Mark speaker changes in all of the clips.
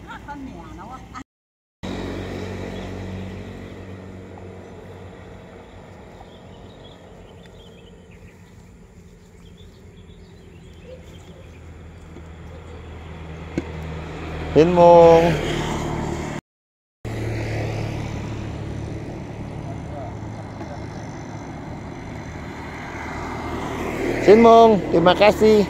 Speaker 1: Xin mong. Xin mong, terima kasih.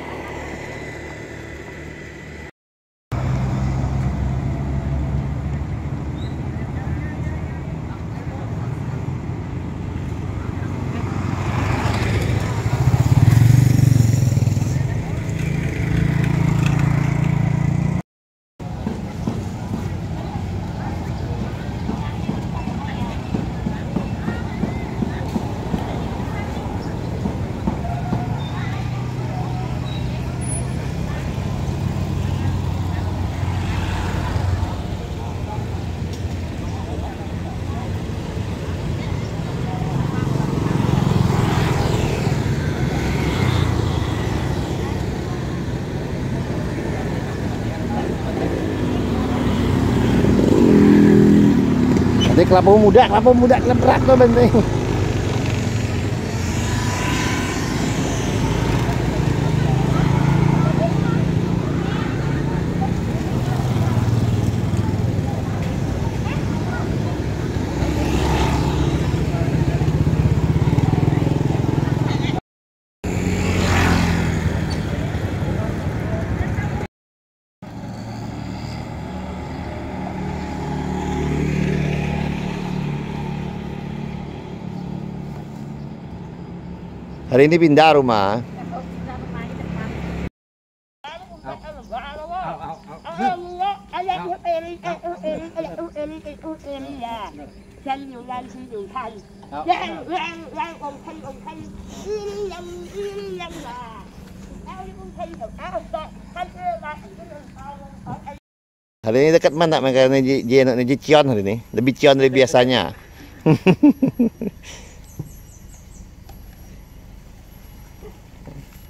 Speaker 1: Ini kelapa muda berat tuh benting. Hari ini pindah rumah. Hari ini dekat mana makanya Ji cion hari ini. Lebih cion dari biasanya.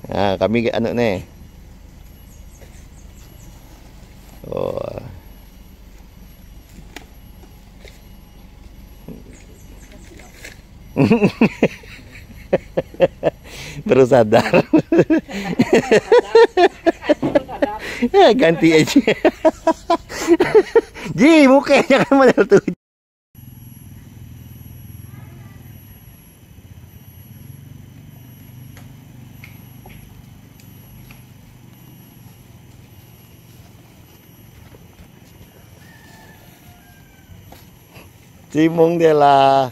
Speaker 1: Nah, kami anak nih. Oh. Baru sadar. Ganti aja. Ji, mukanya kan model tuh. Cimung dia lah.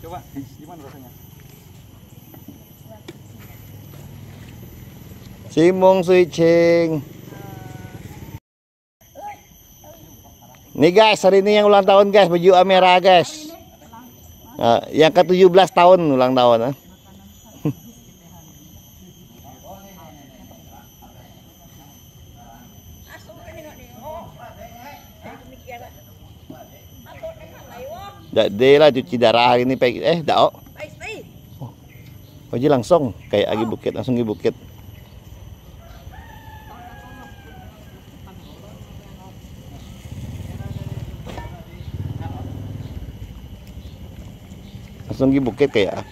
Speaker 1: Coba, gimana rasanya? Cimung switching. Nih guys, hari ini yang ulang tahun guys, baju merah guys. Yang ke-17 tahun ulang tahun. Dia lah cuci darah hari ini dah. Oh, langsung kayak lagi bukit, langsung di bukit. Langsung di bukit kayak.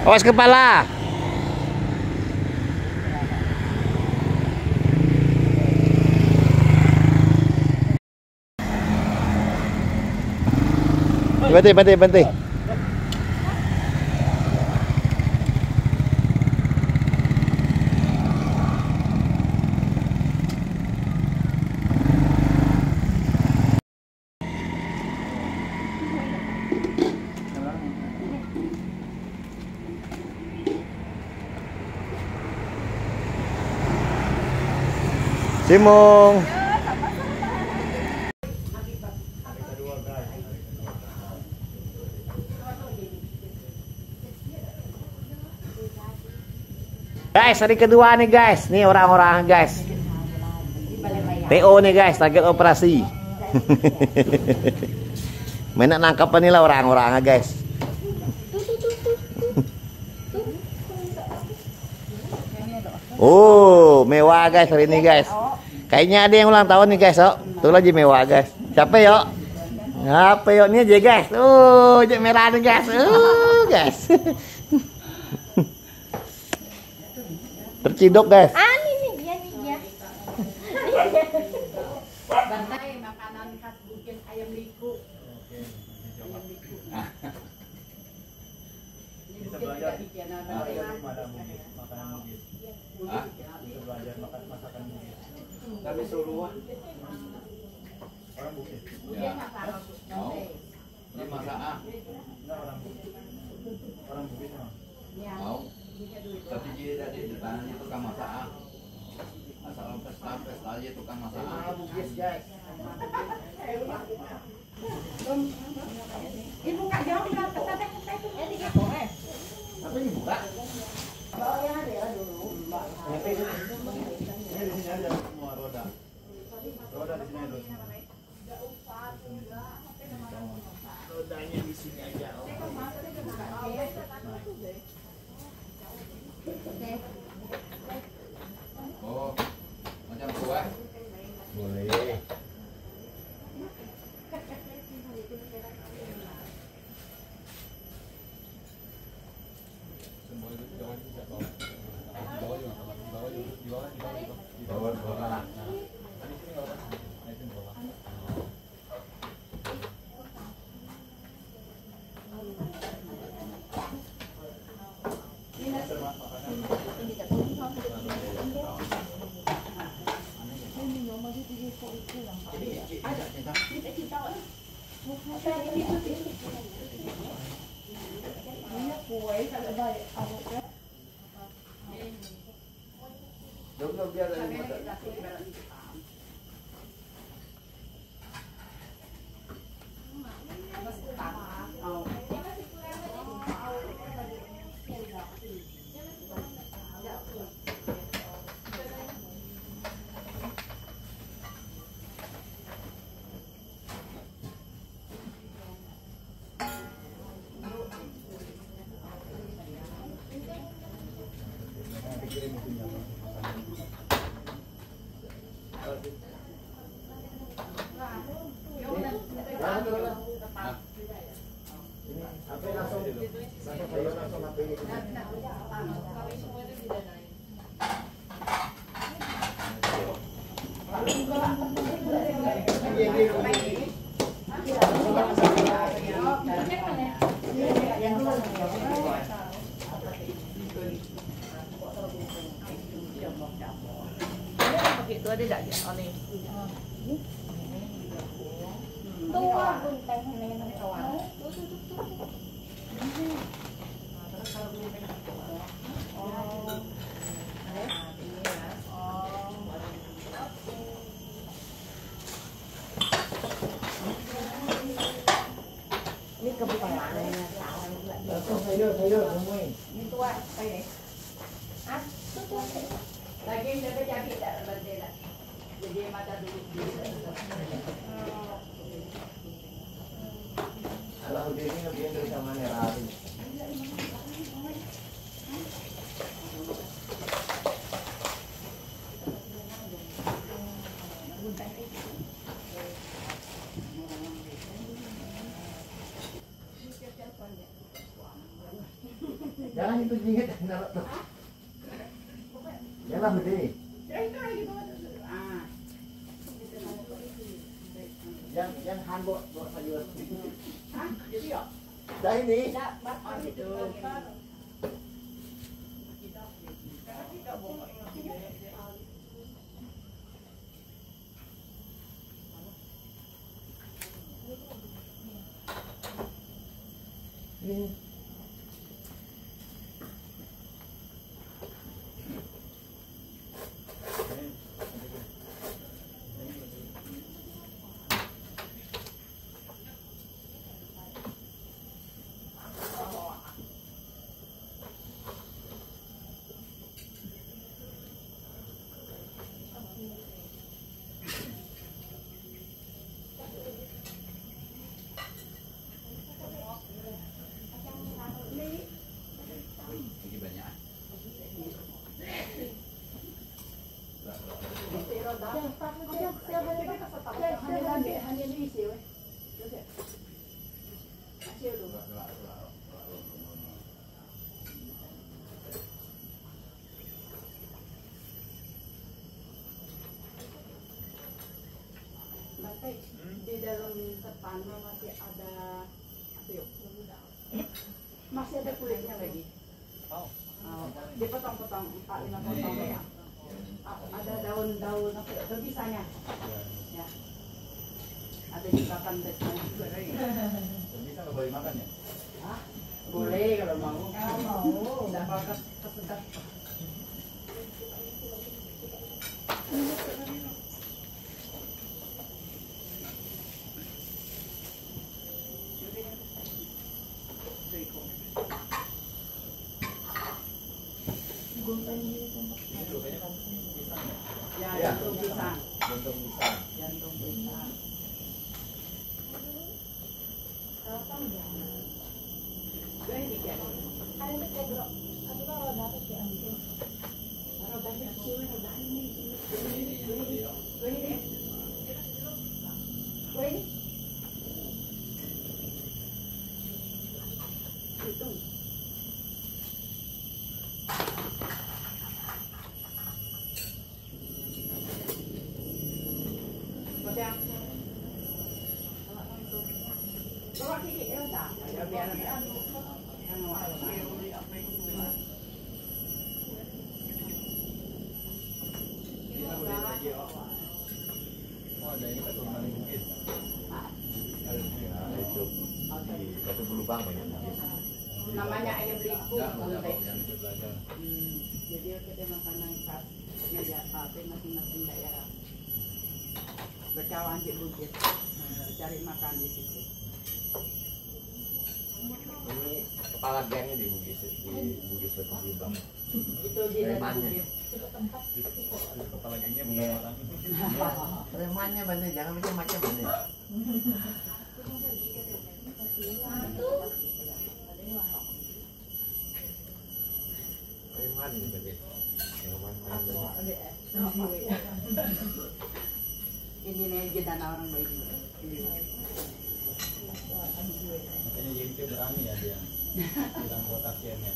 Speaker 1: Awas kepala. Berhenti. Cimung. Guys, hari kedua nih guys. Nih orang-orang guys. TO nih guys, target operasi. Mainan nangkapan nih lah orang-orangnya guys. Oh, mewah guys hari ini guys. Kayaknya ada yang ulang tahun nih guys. Oh, tuh lagi mewah guys. Siapa yuk? Apa yuk ini aja guys. Jek merah nih guys. Guys. Terciduk guys.
Speaker 2: Ini dia.
Speaker 3: Bantai makanan khas Bukit ayam liku. Ini Bukit tidak bikin ada
Speaker 4: makanan Bugis. Bisa belajar makan masakan Bugis. Tapi suruh orang Bugis.
Speaker 3: Bukit masakan
Speaker 5: Mau? Ini masak ah.
Speaker 4: Enggak orang Bugis. Orang Bugis memang.
Speaker 5: Mau? Tapi dia tadi di depannya tukang masak ah. Asal pesta aja tukang masak ah.
Speaker 4: Bugis guys.
Speaker 3: Ibu Kak jauh bilang kita itu.
Speaker 4: Tapi ini buka. Ini di sini aja semua roda. Roda di sini dulu. Rodanya di sini aja.
Speaker 5: Oh, macam kue.
Speaker 1: Boleh.
Speaker 4: Dulu biar dari
Speaker 3: Itu ada tak ya? Ini.
Speaker 2: Tua buntang nenek kawan. Ini kebukaan. Ini tua, kayak deh. Ah, tuh.
Speaker 3: Lagi saya jadi tak bantai tak. Jadi mata dulu.
Speaker 4: Kalau dia ini lebih dari sama nerari. Jangan itu jingit naruh tuh. Jangan berdiri. Yang handuk buat sayur.
Speaker 3: Hah? Jadi ya?
Speaker 4: Dah ini.
Speaker 3: Oh gitu.
Speaker 4: Ini.
Speaker 3: Kakek, di dalam tertanam masih ada apa yuk? Masih ada kulitnya lagi.
Speaker 4: Oh.
Speaker 3: Oh, dipotong-potong 4-5 potong ya. Ada daun-daun apa ya? Bisanya. Ya. Ada juga pandetnya juga.
Speaker 5: Bisa nggak boleh makan ya?
Speaker 3: Hah? Boleh kalau mau. Kalau mau. Tidak apa-apa kesedap. Ya, jantung pisang.
Speaker 5: Jantung pisang.
Speaker 3: Jantung pisang. Bawa kiki ya udah, biar
Speaker 5: Oh, ada ini keturunan bukit.
Speaker 1: Ya, itu di Batu Belubang banyak bugis.
Speaker 3: namanya ayam beliku.
Speaker 5: Enggak, mau jawab yang itu belajar.
Speaker 3: Jadi kita makanan khas meja apa masing-masing daerah. Bercawan di bukit, cari makan di situ.
Speaker 1: Ini kepala gangnya di Bugis Batu Belubang.
Speaker 3: Itu di dalam
Speaker 1: Premannya.
Speaker 3: bukit.
Speaker 4: Kepala gengnya
Speaker 1: Iya.
Speaker 4: bukan orang.
Speaker 1: Premannya banyak, jangan macam-macam banyak. Preman gitu deh. Yang main-main banyak.
Speaker 3: Ini nih jadi orang baik ini.
Speaker 4: Makanya Yenti berani ya dia. Bilang kotak cemen.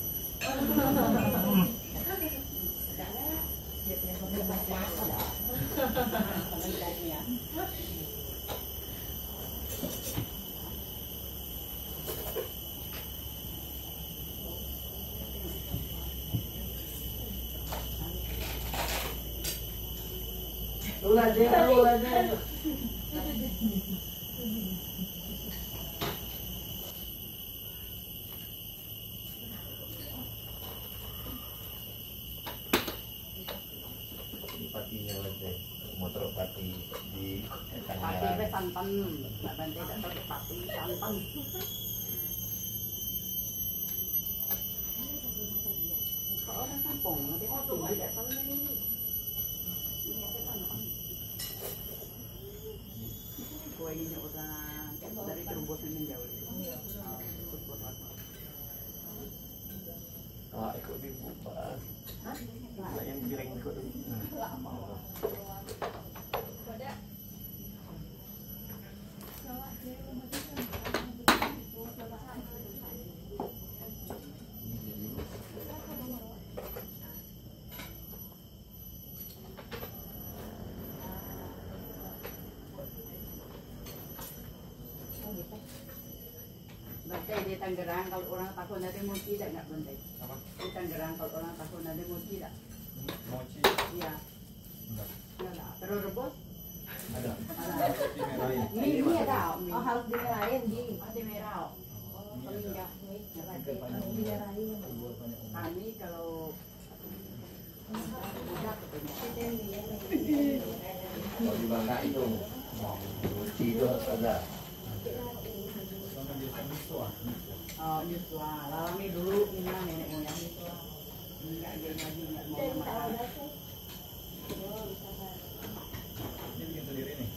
Speaker 3: Ulah deh.
Speaker 1: Di patinya banyak. Motor pati di
Speaker 3: Pati
Speaker 1: Tangerang.
Speaker 3: be santan, nggak bantai tak tahu pati santan. Kalau orang kampung, dia pati tidak tahu yang ini. Ini apa santan? Kue ini orang dari Trubus ini jauh. Ikut buat
Speaker 1: Ah, ikut dibuka. Nah, yang piring ikut dulu.
Speaker 3: Bantai di Tangerang kalau orang takut nanti mochi tidak nggak bantai.
Speaker 4: Apa?
Speaker 3: Di Tangerang kalau orang takut nanti mochi tidak.
Speaker 4: Mochi.
Speaker 3: Iya.
Speaker 4: Enggak.
Speaker 3: Nggak ada. Terus rebus?
Speaker 4: Ada.
Speaker 3: Ada.
Speaker 4: Roti merahin.
Speaker 3: Mie ada. Mie.
Speaker 2: Oh, harus dimerahin, Ji.
Speaker 3: Ada merah. Paling enggak.
Speaker 2: Dimerahin.
Speaker 4: Buat banyak orang.
Speaker 3: Kami kalau udah katanya.
Speaker 1: Kalau di Bangka itu, Guci itu harus ada.
Speaker 4: Sama biasa miswa.
Speaker 3: Oh, miswa. Lalami dulu minum nenek moyang miswa. Enggak dia lagi enggak mau makan.
Speaker 4: Ini bikin sendiri nih.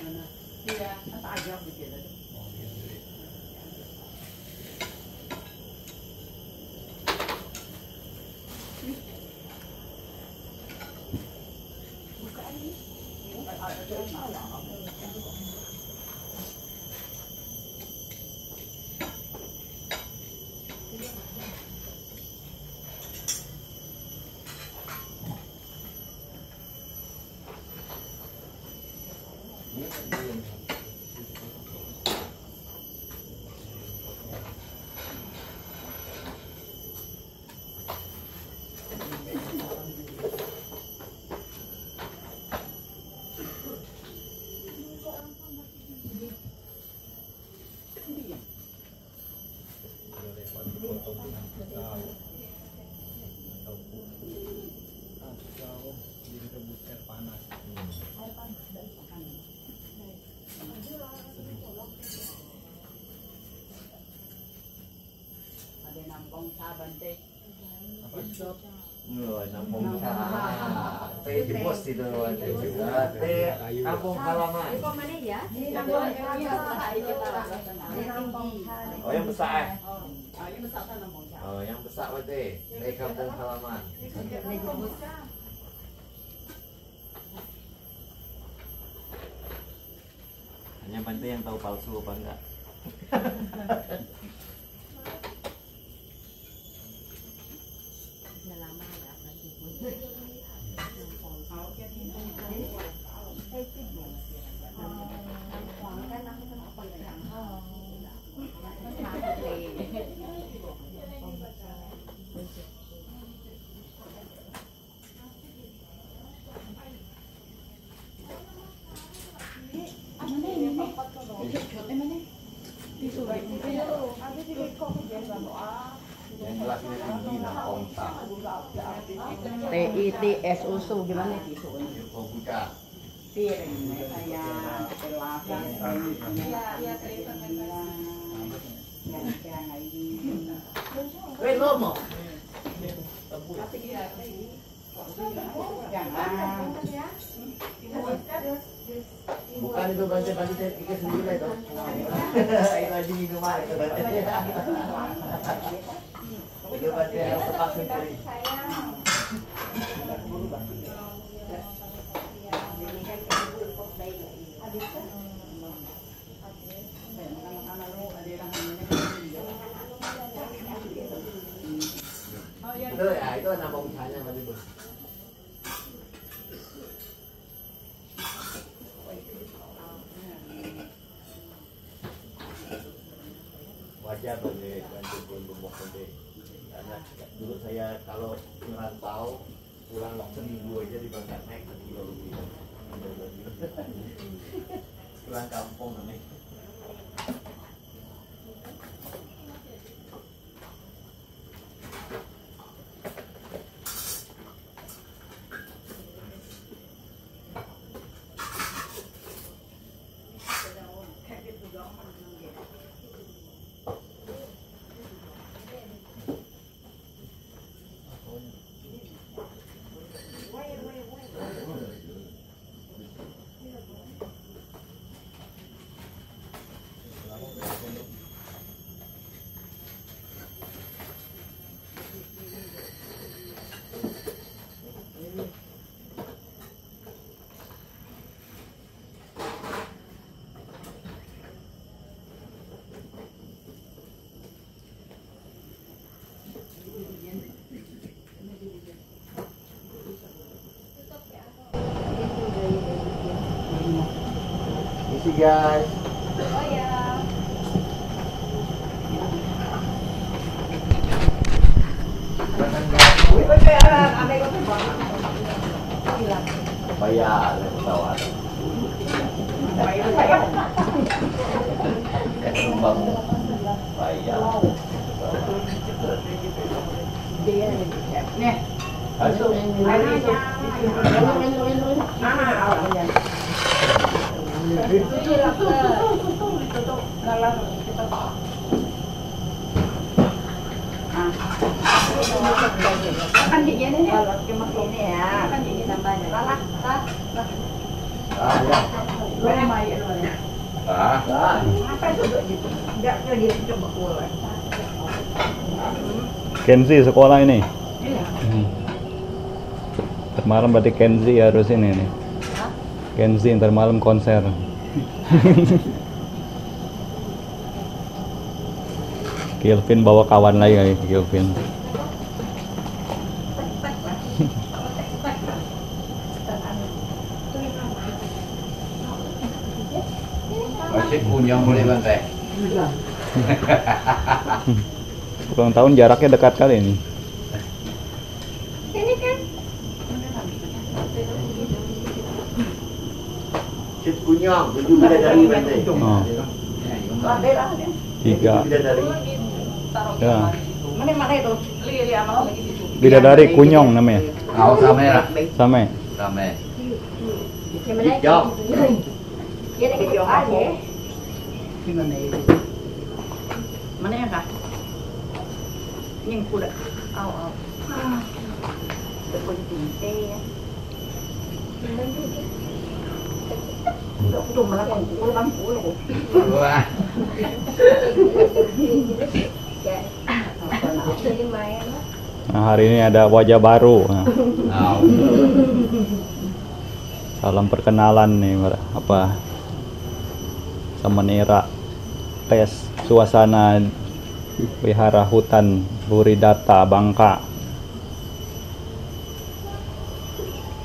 Speaker 3: Mana? Iya, tak ajak bikin.
Speaker 4: Oh, bikin sendiri. Atau kuku atau direbus air panas.
Speaker 3: Ada nampong saban teh.
Speaker 4: Apa itu?
Speaker 1: Nampung teh di bos itu teh kampung halaman.
Speaker 2: mana ya?
Speaker 1: Oh yang besar.
Speaker 3: Ini besar kan nampong saban.
Speaker 1: Oh yang besar berarti teh kampung halaman. Hanya Bante yang tahu palsu apa enggak. Yang gelasnya tinggi nah onta.
Speaker 3: TITS usul gimana itu?
Speaker 1: Oh buka.
Speaker 3: Piring saya setelah
Speaker 1: Lomo. Bukan itu Bante ikat sendiri lah itu. Air lagi minuman itu Bante. Itu Bante yang sepak sendiri. Itu ya, itu nama usahanya Bante itu. Wajar Bante pun rumah Bante. Karena dulu saya kalau merantau pulang seminggu aja di Bangka naik 1 kilo lebih. Pulang kampung namanya. Isi guys.
Speaker 2: Oh ya.
Speaker 1: Bayar pesawat. Terbang bayar.
Speaker 3: Nih,
Speaker 1: Masuk.
Speaker 3: kan di sini nih. Cuma ini ya. Kan di sini tambahnya. Lah.
Speaker 1: Ah ya.
Speaker 3: Boleh main luarnya.
Speaker 1: Ah.
Speaker 3: Apa itu gitu? Enggak lagi coba keluar.
Speaker 4: Kenzi sekolah ini.
Speaker 3: Iya.
Speaker 4: Ntar malam berarti Kenzi harus ini nih. Kenzi ntar malam konser. Kelvin bawa kawan lagi kali Kelvin.
Speaker 5: Masih punya boleh Bante.
Speaker 4: Ulang tahun jaraknya dekat kali ini.
Speaker 2: Ini kan.
Speaker 1: Cip kunyong, 7 bidadari Bante.
Speaker 4: Oh, 3.
Speaker 1: Bidadari.
Speaker 4: Ya.
Speaker 3: Mana itu? Lihat abang lagi di situ.
Speaker 6: Bidadari kunyong namanya.
Speaker 5: Kau kamera.
Speaker 6: Sama.
Speaker 5: Rame.
Speaker 2: Hijau. Dia ada hijau aja.
Speaker 3: Gimana itu? Mana yang kah? Ini yang kuda.
Speaker 2: Au.
Speaker 3: Terkunci teh. Aku tuh malah kumpul kampul.
Speaker 5: Wah.
Speaker 2: Jadi main.
Speaker 6: Nah, hari ini ada wajah baru. Nah,
Speaker 5: Nah,
Speaker 6: salam perkenalan nih, apa sama Nira tes suasana wihara hutan Buridata Bangka.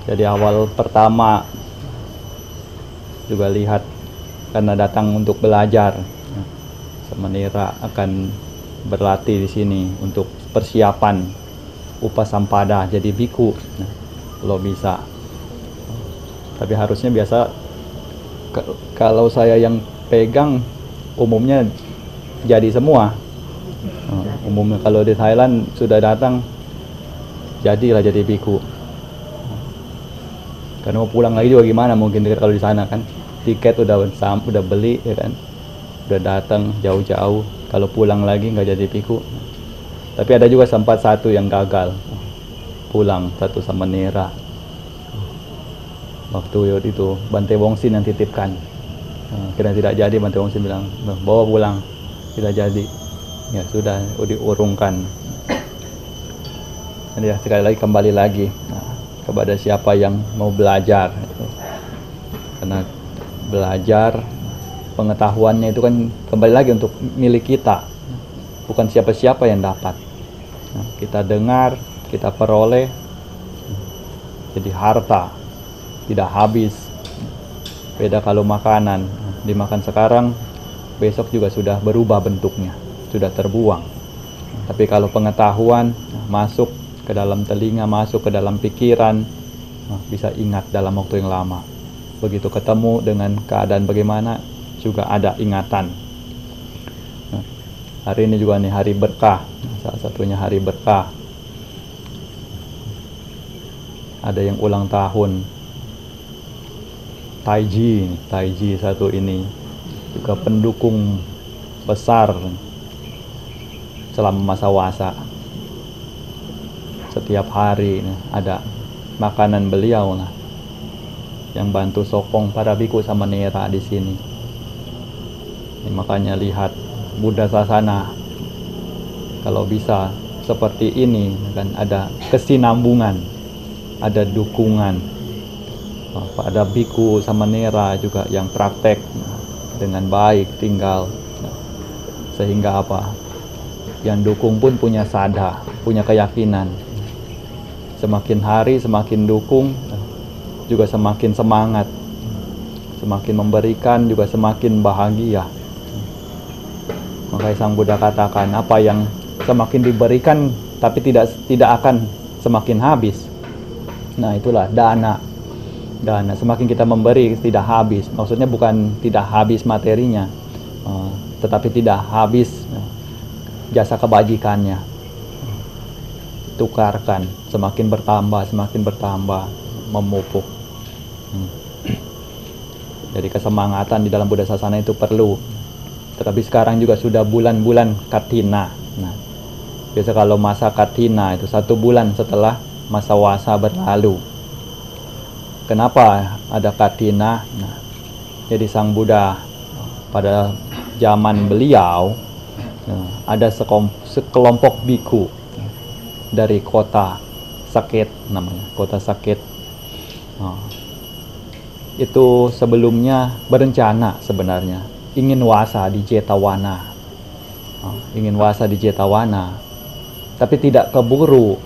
Speaker 6: Jadi awal pertama juga lihat karena datang untuk belajar. Sama Nira akan berlatih di sini untuk persiapan upasampada jadi biku. Nah, kalau bisa. Tapi harusnya biasa kalau saya yang pegang umumnya jadi semua. Umumnya kalau di Thailand sudah datang jadilah jadi biku. Karena mau pulang lagi juga gimana mungkin kalau di sana kan tiket udah beli ya kan, udah datang jauh-jauh, kalau pulang lagi nggak jadi biku. Tapi ada juga sempat satu yang gagal pulang, satu sama Nira. Waktu itu Bante Wongsin yang titipkan, kira tidak jadi, Bante Wongsin bilang bawa pulang, tidak jadi. Ya sudah diurungkan. Jadi sekali lagi kembali lagi kepada siapa yang mau belajar, karena belajar pengetahuannya itu kan kembali lagi untuk milik kita, bukan siapa-siapa yang dapat. Kita dengar, kita peroleh, jadi harta tidak habis. Beda kalau makanan dimakan sekarang, besok juga sudah berubah bentuknya, sudah terbuang. Tapi kalau pengetahuan masuk ke dalam telinga, masuk ke dalam pikiran, bisa ingat dalam waktu yang lama. Begitu ketemu dengan keadaan bagaimana, juga ada ingatan. Hari ini juga nih hari berkah, salah satunya hari berkah. Ada yang ulang tahun, Taiji satu ini juga pendukung besar selama masa wasa. Setiap hari ada makanan beliau lah yang bantu sokong para biku sama Nira di sini. Makanya lihat Buddha Sasana kalau bisa seperti ini kan, ada kesinambungan, ada dukungan. Ada biku sama Nira juga yang praktek dengan baik tinggal, sehingga apa, yang dukung pun punya sadar, punya keyakinan. Semakin hari semakin dukung, juga semakin semangat, semakin memberikan juga semakin bahagia. Makanya Sang Buddha katakan, apa yang semakin diberikan tapi tidak akan semakin habis. Nah itulah dana. Semakin kita memberi tidak habis. Maksudnya bukan tidak habis materinya, tetapi tidak habis jasa kebajikannya. Tukarkan, semakin bertambah, memupuk. Jadi kesemangatan di dalam Buddha Sasana itu perlu. Tetapi sekarang juga sudah bulan-bulan Katina. Nah, biasa kalau masa Katina itu 1 bulan setelah masa wasa berlalu. Kenapa ada Katina? Nah, jadi Sang Buddha pada zaman beliau ada sekelompok biku dari kota Saket, namanya kota Saket. Itu sebelumnya berencana sebenarnya ingin wasa di Jetawana, tapi tidak keburu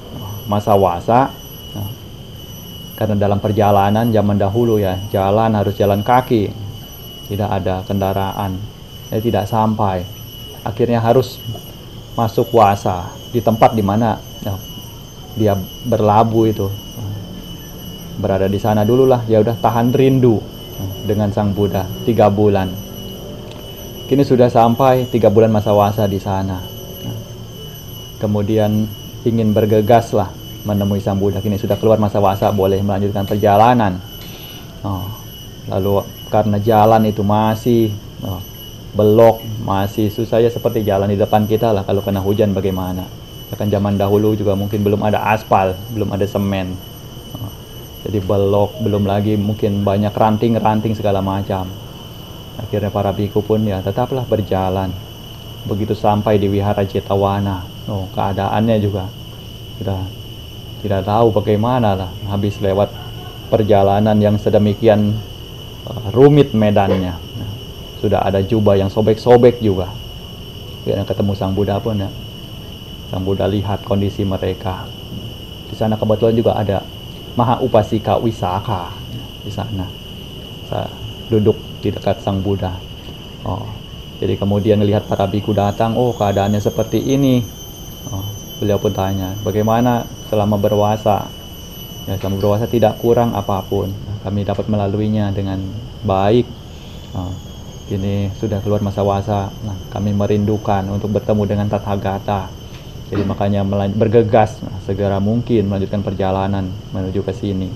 Speaker 6: masa wasa. Karena dalam perjalanan zaman dahulu ya, jalan harus jalan kaki, tidak ada kendaraan, jadi tidak sampai. Akhirnya harus masuk wasa di tempat di mana dia berlabuh itu, berada di sana dulu lah. Ya udah, tahan rindu dengan Sang Buddha 3 bulan. Kini sudah sampai 3 bulan masa wasa di sana. kemudian ingin bergegas lah menemui Sang Buddha, kini sudah keluar masa wasa, boleh melanjutkan perjalanan. Lalu karena jalan itu masih belok, masih susah ya, seperti jalan di depan kita lah kalau kena hujan bagaimana. Kan zaman dahulu juga mungkin belum ada aspal, belum ada semen, jadi belok, belum lagi mungkin banyak ranting-ranting segala macam. Akhirnya para biku pun ya tetaplah berjalan. Begitu sampai di Wihara Jetavana, keadaannya juga sudah tidak tahu bagaimana lah, habis lewat perjalanan yang sedemikian rumit medannya. Sudah ada jubah yang sobek-sobek juga. Kemudian ketemu Sang Buddha pun ya, Sang Buddha lihat kondisi mereka. Di sana kebetulan juga ada Maha Upasika Wisaka di sana. Saya duduk di dekat Sang Buddha. Jadi kemudian melihat para biku datang, keadaannya seperti ini. Beliau pun tanya, bagaimana selama berpuasa? Ya, selama berpuasa tidak kurang apapun. Kami dapat melaluinya dengan baik. Kini sudah keluar masa wasa. Nah, kami merindukan untuk bertemu dengan Tathagata. Jadi makanya bergegas segera mungkin melanjutkan perjalanan menuju ke sini.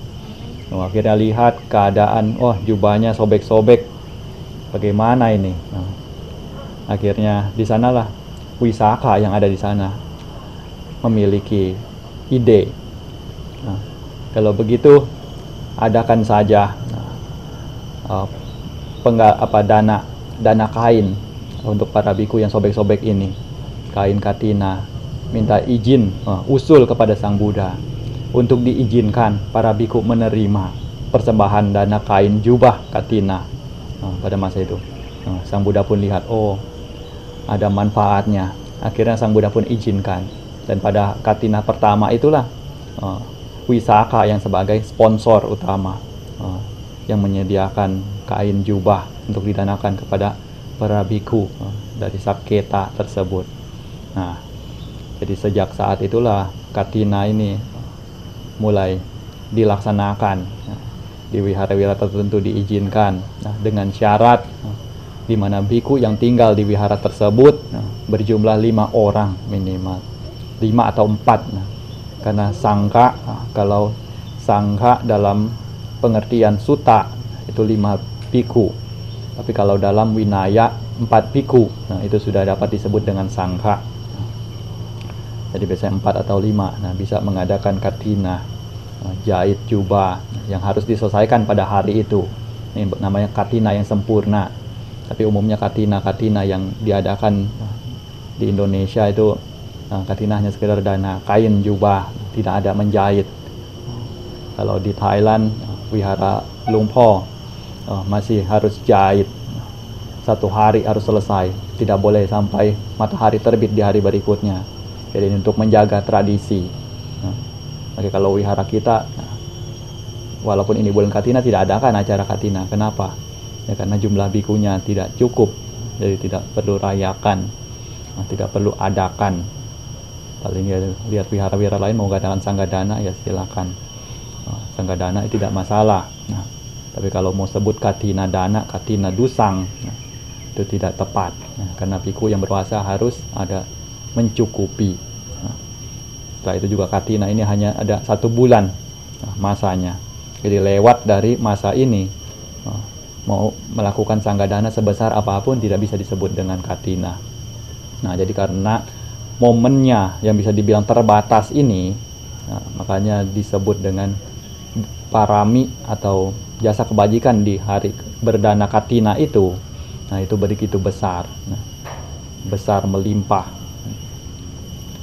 Speaker 6: Akhirnya lihat keadaan, jubahnya sobek-sobek. Bagaimana ini? Akhirnya di sanalah Wisaka yang ada di sana memiliki ide. Kalau begitu adakan saja dana kain untuk para biku yang sobek-sobek ini, kain katina. Minta izin, usul kepada Sang Buddha untuk diizinkan para biku menerima persembahan dana kain jubah katina pada masa itu. Sang Buddha pun lihat, ada manfaatnya. Akhirnya Sang Buddha pun izinkan. Dan pada katina pertama itulah Wisaka yang sebagai sponsor utama, yang menyediakan kain jubah untuk didanakan kepada para biku dari Saketa tersebut. Nah, jadi sejak saat itulah katina ini mulai dilaksanakan. Di wihara-wihara tertentu diizinkan, dengan syarat di mana biku yang tinggal di wihara tersebut berjumlah 5 orang minimal, 5 atau 4. Karena sangka, kalau sangka dalam pengertian sutta itu 5 biku, tapi kalau dalam winaya 4 biku, itu sudah dapat disebut dengan sangka. Jadi biasanya 4 atau 5. Bisa mengadakan katina, jahit jubah yang harus diselesaikan pada hari itu. Ini namanya katina yang sempurna. Tapi umumnya katina yang diadakan di Indonesia itu katina hanya sekedar dana kain jubah, tidak ada menjahit. Kalau di Thailand, wihara Lungpo masih harus jahit. 1 hari harus selesai, tidak boleh sampai matahari terbit di hari berikutnya. Jadi untuk menjaga tradisi. Tapi kalau wihara kita, walaupun ini bulan katina, tidak ada kan acara katina. Kenapa? Ya karena jumlah bikunya tidak cukup, jadi tidak perlu rayakan, tidak perlu adakan. Paling ya lihat wihara-wihara lain mau mengadakan sanggadana, ya silakan. Sanggadana itu tidak masalah. Tapi kalau mau sebut katina dana, katina dusang, itu tidak tepat. Karena biku yang berpuasa harus ada mencukupi. Setelah itu juga katina ini hanya ada 1 bulan masanya. Jadi lewat dari masa ini, mau melakukan sanggadana sebesar apapun tidak bisa disebut dengan katina. Jadi karena momennya yang bisa dibilang terbatas ini, makanya disebut dengan parami atau jasa kebajikan di hari berdana katina itu. Itu begitu besar, besar melimpah.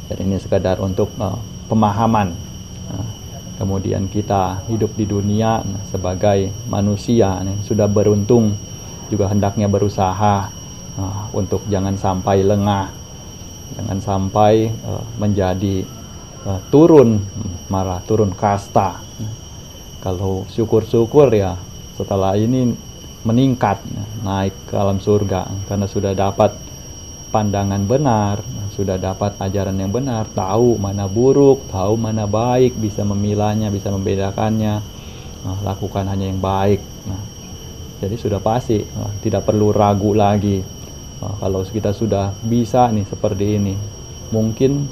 Speaker 6: Dan ini sekadar untuk pemahaman. Kemudian kita hidup di dunia sebagai manusia sudah beruntung, juga hendaknya berusaha untuk jangan sampai lengah, jangan sampai menjadi turun, malah turun kasta. Kalau syukur-syukur ya setelah ini meningkat, naik ke alam surga karena sudah dapat pandangan benar, sudah dapat ajaran yang benar, tahu mana buruk, tahu mana baik, bisa memilahnya, bisa membedakannya, lakukan hanya yang baik. Jadi sudah pasti, tidak perlu ragu lagi. Kalau kita sudah bisa nih seperti ini, mungkin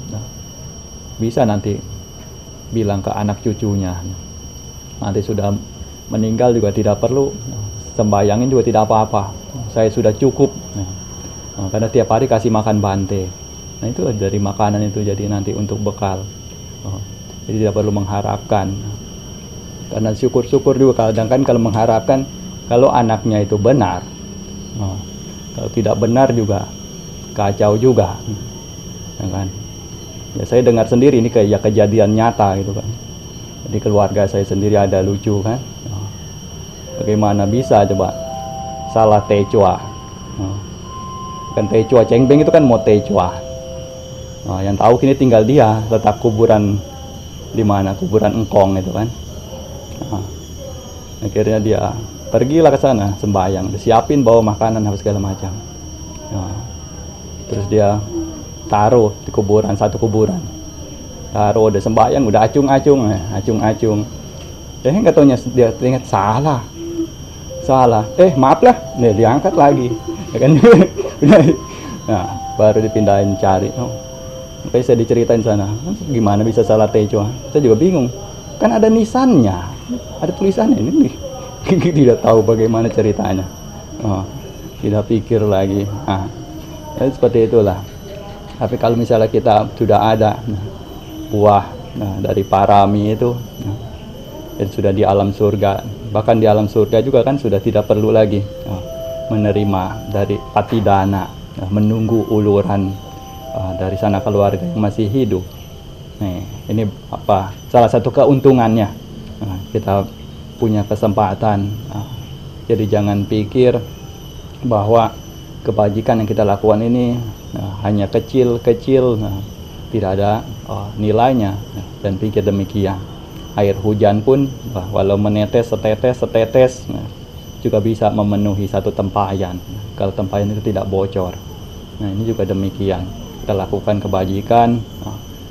Speaker 6: bisa nanti bilang ke anak cucunya. Nanti sudah meninggal juga tidak perlu sembayangin juga tidak apa-apa. Saya sudah cukup. Karena tiap hari kasih makan bante. Nah itu dari makanan itu jadi nanti untuk bekal. Jadi tidak perlu mengharapkan. Karena syukur-syukur juga kadang kan kalau mengharapkan kalau anaknya itu benar. Kalau tidak benar juga kacau juga. Ya kan? Ya saya dengar sendiri ini kayak kejadian nyata gitu kan. Jadi keluarga saya sendiri ada lucu kan. Bagaimana bisa coba salah tecua. Kan tecua cengbeng itu kan mau tecua. Yang tahu kini tinggal dia letak kuburan di mana, kuburan engkong itu kan. Akhirnya dia pergilah ke sana sembahyang, disiapin bawa makanan apa segala macam. Terus dia taruh di kuburan, satu kuburan. Taruh udah sembahyang, udah acung-acung. Nggak taunya dia ingat salah. Maaf lah, nih diangkat lagi. Ya kan? Nah, baru dipindahin cari. Makanya saya diceritain sana, gimana bisa salah tecua? Saya juga bingung. Kan ada nisannya, ada tulisannya ini. Tidak tahu bagaimana ceritanya. Tidak pikir lagi. Ya, seperti itulah. Tapi kalau misalnya kita sudah ada buah dari parami itu, dan sudah di alam surga, bahkan di alam surga juga kan sudah tidak perlu lagi menerima dari patidana, menunggu uluran dari sana keluarga yang masih hidup. Nih, ini apa? Salah satu keuntungannya kita punya kesempatan. Jadi jangan pikir bahwa kebajikan yang kita lakukan ini hanya kecil-kecil, tidak ada nilainya, dan pikir demikian. Air hujan pun walau menetes setetes juga bisa memenuhi satu tempayan kalau tempayan itu tidak bocor. Nah ini juga demikian, kita lakukan kebajikan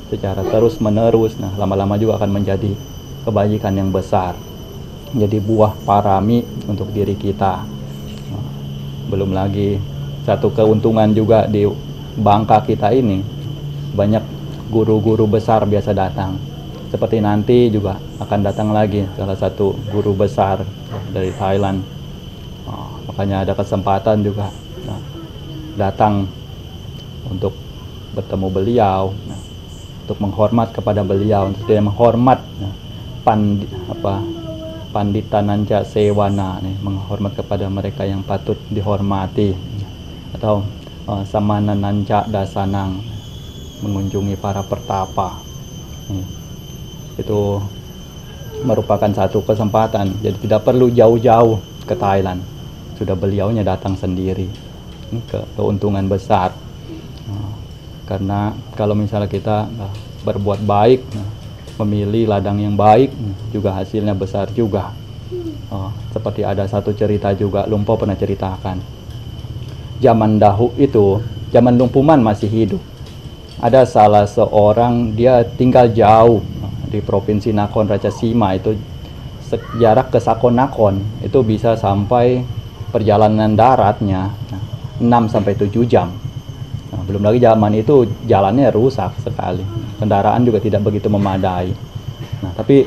Speaker 6: secara terus menerus, lama-lama juga akan menjadi kebajikan yang besar, jadi buah parami untuk diri kita. Belum lagi satu keuntungan juga di Bangka kita ini, banyak guru-guru besar biasa datang. Seperti nanti juga akan datang lagi salah satu guru besar dari Thailand. Makanya ada kesempatan juga datang untuk bertemu beliau, untuk menghormat kepada beliau, untuk dia menghormat Pandita Nanca Sewana, menghormat kepada mereka yang patut dihormati, atau Samana Nanca Dasanang, mengunjungi para pertapa. Itu merupakan satu kesempatan, jadi tidak perlu jauh-jauh ke Thailand, sudah beliaunya datang sendiri. Ini keuntungan besar. Karena kalau misalnya kita berbuat baik, memilih ladang yang baik, juga hasilnya besar juga. Seperti ada satu cerita juga, Lumpo pernah ceritakan. Zaman dahulu itu, zaman Lumpuman masih hidup, ada salah seorang, dia tinggal jauh di provinsi Nakhon Ratchasima, itu jarak ke Sakon-Nakhon itu bisa sampai perjalanan daratnya 6-7 jam. Belum lagi zaman itu jalannya rusak sekali, kendaraan juga tidak begitu memadai. Tapi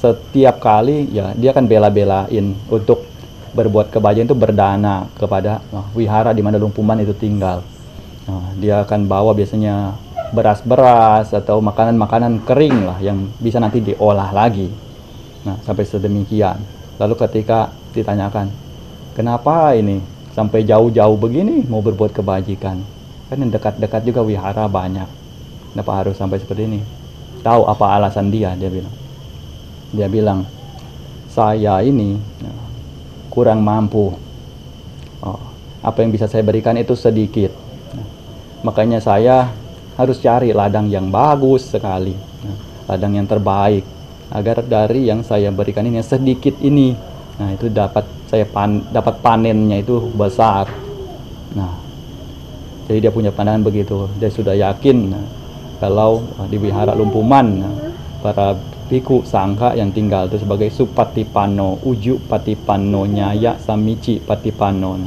Speaker 6: setiap kali ya dia kan bela-belain untuk berbuat kebajikan itu, berdana kepada wihara di mana Lumpuman itu tinggal. Dia akan bawa biasanya beras-beras atau makanan-makanan kering lah yang bisa nanti diolah lagi. Sampai sedemikian. Lalu ketika ditanyakan, kenapa ini sampai jauh-jauh begini mau berbuat kebajikan? Kan yang dekat-dekat juga wihara banyak. Kenapa harus sampai seperti ini? Tahu apa alasan dia? Dia bilang, saya ini kurang mampu. Apa yang bisa saya berikan itu sedikit. Makanya saya harus cari ladang yang bagus sekali, ladang yang terbaik, agar dari yang saya berikan ini sedikit ini, itu dapat panennya itu besar. Jadi dia punya pandangan begitu. Dia sudah yakin kalau di wihara Lumpuman para biku sangka yang tinggal itu sebagai supatipano, uju patipano, nyaya samici patipano,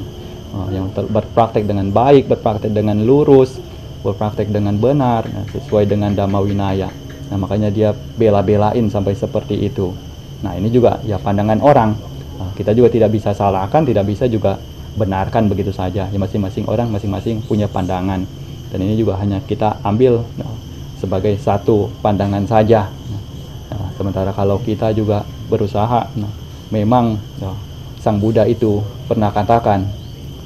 Speaker 6: yang berpraktek dengan baik, berpraktek dengan lurus, berpraktek dengan benar, nah, sesuai dengan Dhamma Winaya. Nah, makanya dia bela-belain sampai seperti itu. Nah, ini juga ya pandangan orang. Nah, kita juga tidak bisa salahkan, tidak bisa juga benarkan begitu saja. Ya, masing-masing orang masing-masing punya pandangan. Dan ini juga hanya kita ambil sebagai satu pandangan saja. Nah, sementara kalau kita juga berusaha, memang Sang Buddha itu pernah katakan,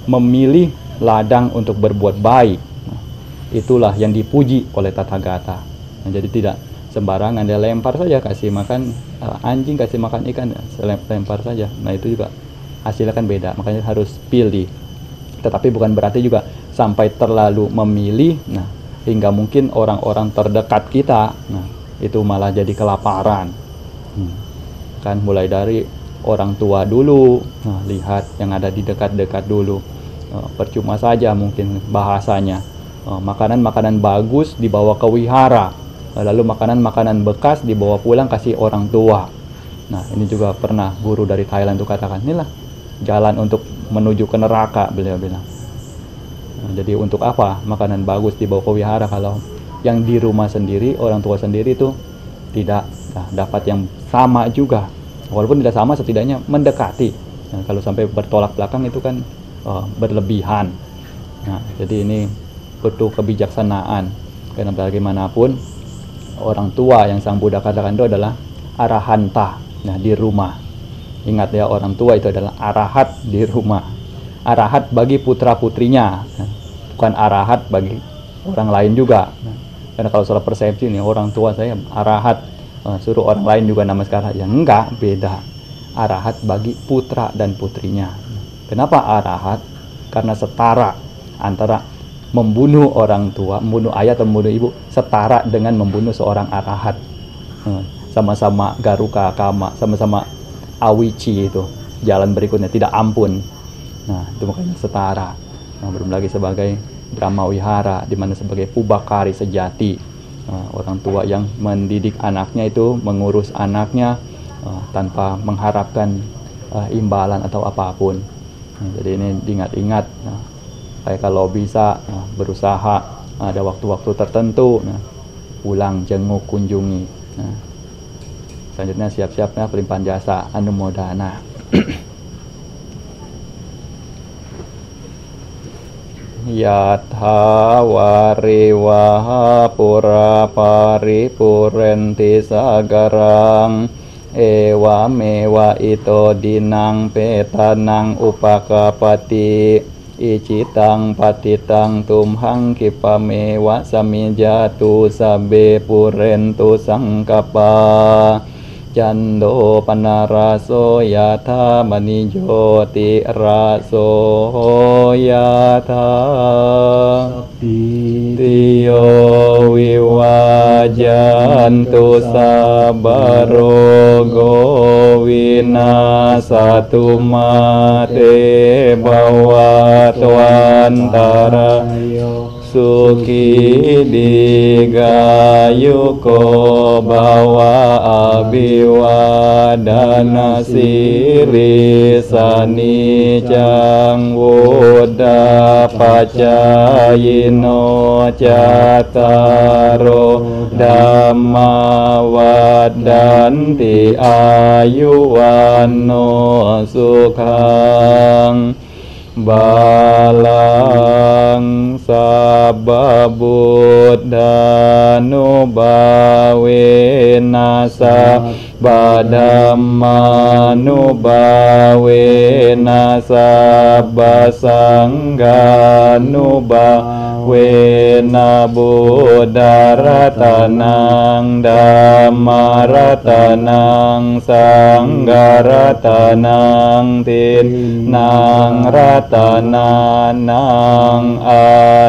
Speaker 6: memilih ladang untuk berbuat baik, itulah yang dipuji oleh Tathagata. Nah, jadi tidak sembarangan dia lempar saja, kasih makan anjing, kasih makan ikan, lempar saja. Nah, itu juga hasilnya kan beda, makanya harus pilih. Tetapi bukan berarti juga sampai terlalu memilih, nah hingga mungkin orang-orang terdekat kita, nah itu malah jadi kelaparan. Kan mulai dari orang tua dulu, nah, lihat yang ada di dekat-dekat dulu. Percuma saja mungkin bahasanya, makanan-makanan bagus dibawa ke wihara, lalu makanan-makanan bekas dibawa pulang kasih orang tua. Nah, ini juga pernah guru dari Thailand itu katakan, inilah jalan untuk menuju ke neraka, beliau bilang. Nah, jadi untuk apa makanan bagus dibawa ke wihara kalau yang di rumah sendiri, orang tua sendiri itu tidak dapat yang sama juga. Walaupun tidak sama, setidaknya mendekati. Nah, kalau sampai bertolak belakang itu kan berlebihan. Nah, jadi ini butuh kebijaksanaan. Karena bagaimanapun orang tua yang Sang Buddha katakan itu adalah arahanta. Nah, di rumah. Ingat ya, orang tua itu adalah arahat di rumah. Arahat bagi putra-putrinya, bukan arahat bagi orang lain juga. Karena kalau salah persepsi nih, orang tua saya arahat, suruh orang lain juga namaskara. Ya enggak, beda. Arahat bagi putra dan putrinya. Kenapa arahat? Karena setara antara membunuh orang tua, membunuh ayah atau membunuh ibu, setara dengan membunuh seorang arahat. Sama-sama garuka kama, sama-sama awici itu. Jalan berikutnya tidak ampun. Nah, itu makanya setara. Nah, belum lagi sebagai Brahma Wihara, di mana sebagai pubakari sejati. Orang tua yang mendidik anaknya itu, mengurus anaknya tanpa mengharapkan imbalan atau apapun. Nah, jadi ini diingat-ingat. Kayak kalau bisa berusaha ada waktu-waktu tertentu, pulang jenguk, kunjungi. Selanjutnya siap-siapnya pelimpahan jasa anumodana. Yatha wariwaha pura paripurenti sagarang ewa mewa ito dinang petanang upakapati icitang patitang tumhang kipamewa samijatu sabe purentu sangkapa Jando panaraso yatha manijoti raso yatha tiyo wiwajantu sabaro winasatu mate bawatwantara Suki digayuko bawa abiwadana siri sanicang wuda pacayino cataro dhamma wadanti ayuwano sukhang balang sababuddhanubhawena badhammanubhawena sabbasangganubhawena buddharatanang dhammaratanang sanggaratanang tinang ratananang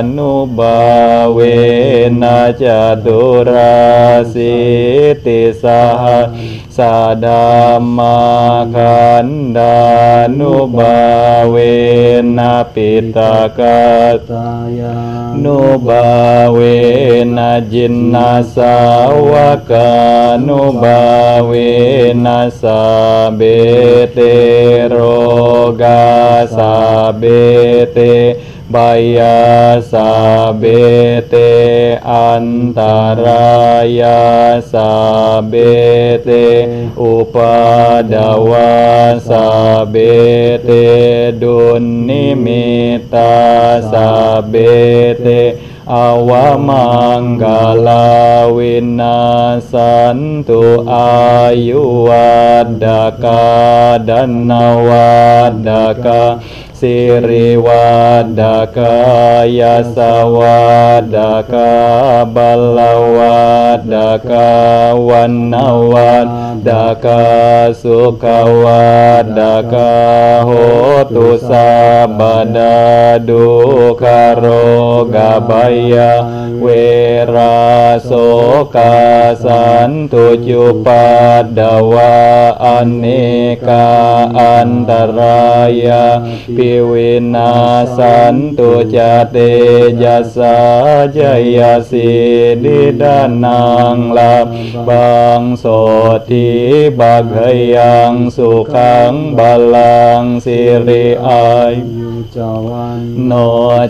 Speaker 6: anubhawena caturasiti saha sadhamma kandhanubhawena pitakataya nubhawena jinnasawaka nubhawena sabete roga sabete บายาสาเบเตอันตารายาสาเบเตอุปาดาวาสาเบเตดุลนิมิตาสาเบเตอวมังกาลาวินาสันตุอายุวัดกาดันนวัดกาสิริวัดกายาสวัดกาบัลลวัดกาวันนวัดกาสุขวัดกาโหตุสัพดาดุขโรกบายาเวราโสกาสันตุจุปัดดวะอเนกาอันตรายาปิวินาสันตุจเตยัสสะจยสิดิดานังลับบังโสติบักขยังสุขังบาลังสิริอายุจวันโน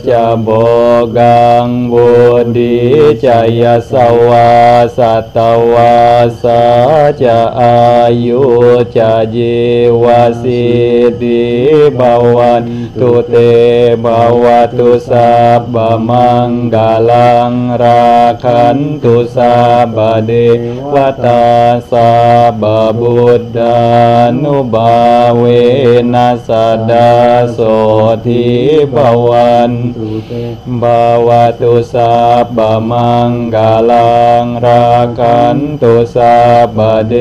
Speaker 6: จะโบกังบุดีจยสวาสัตวาสาจะอายุจะจีวสิติภวันตุเตภวตุสัพพมังกาลังราคันตุสัพพเดวตาสัพพบุตตานุภาเวนัสสดาโสทิภวันตุเตภวตุสัพพมังกาลังราคันตุสัพพเด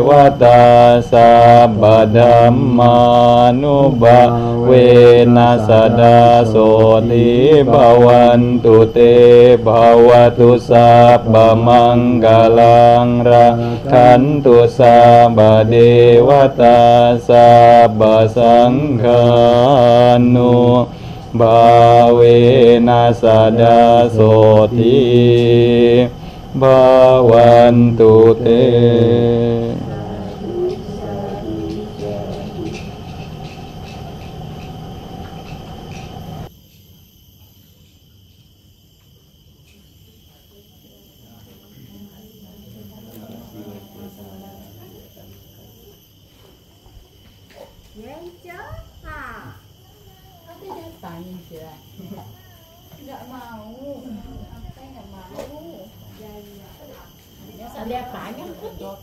Speaker 6: วตาสัพพธัมมานุภาเวนัสสดาโสทิภวันตุเตภวตุสัพพมังกาลังราคันตุสัพพเดวตาสัพพสังฆานุภาเวนัสสดาโสทิภวันตุเต
Speaker 3: Nggak mau. Apa nggak mau? Ya iya.
Speaker 2: Dia panjang tuh.